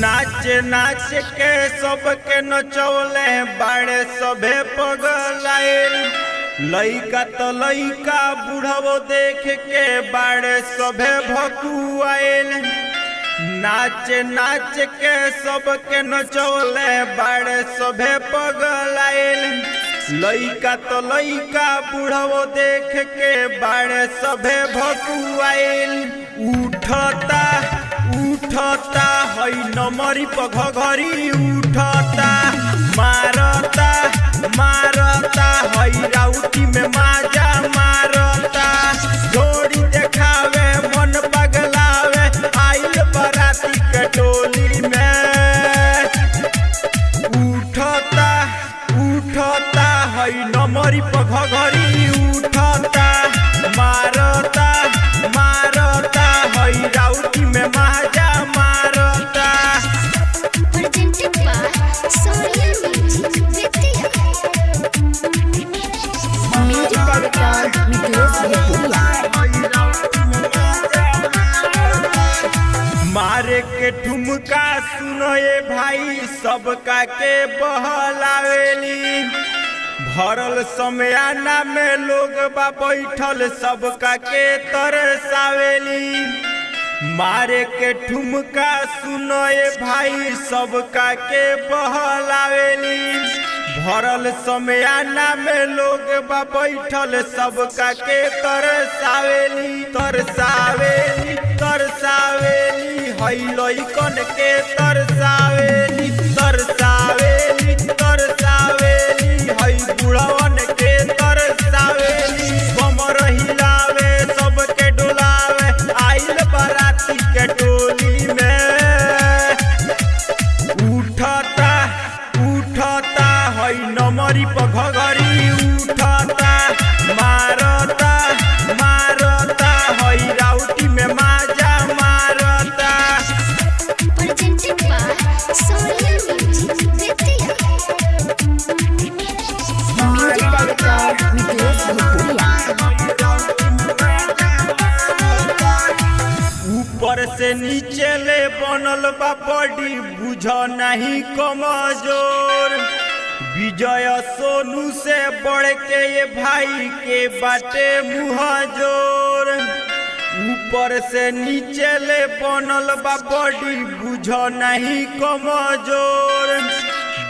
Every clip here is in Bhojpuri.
नाच नाच के सबके नचौले बाड़े सभे पगलाइल। लइका तो लइका बुढ़वो देख के बाड़े सभे भकुआइल। नाच नाच के सबके नचौले बाड़े सभे पगलाइल। लइका तो लइका बुढ़वो देख के बाड़े सभे भकुआइल। उठता उठता हई नमरी पघरी उठता मारता मारता हई राउटी में माजा मारता। जोड़ी देखावे मन पगलावे आइल बराती के टोली में। उठता उठता हई नमरी पघरी उठता मारता मारता हई राउटी में माजा मारता। मारे के ठुमका सुनो ये भाई सबका के बहलावेली। भरल समयाना में लोग बा बैठल सबका के तरसावेली। मारे के ठुमका सुनो ये भाई सबका के बहलावेली। भरल समयाना में लोग बा बैठल सबका के तरसावेली तरसावेली तरसावेली हई लइकन के तरसावेली तरसावेली तरसावेली हई बुढ़वन के तरसावेली। कमर हिलावे सबके डोलावे आइल बराती के टोली में। उठता उठता हई नमरी पघरी उठता मारता मारता हई राउटी में माजा मारता। ऊपर से नीचे ले बनल बा बॉडी बुझ नहीं कमजोर। विजय सोनू से बढ़ के ये भाई के बाटे मुँह जोर। ऊपर से नीचे ले बनल बा बॉडी बुझ नहीं कमजोर।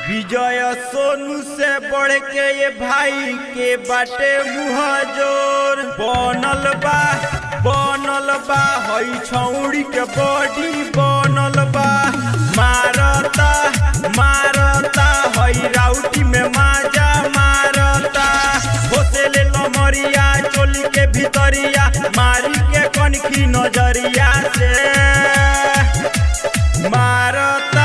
विजय सोनू से बढ़ के ये भाई के बाटे मुँह जोर। बनल बा हई छौड़ी के बॉडी बनल बा मारता मारता हई राउटी में माजा मारता। होसेले लमरिया चोली के भीतरिया मारी के कनखी नजरिया से मारता।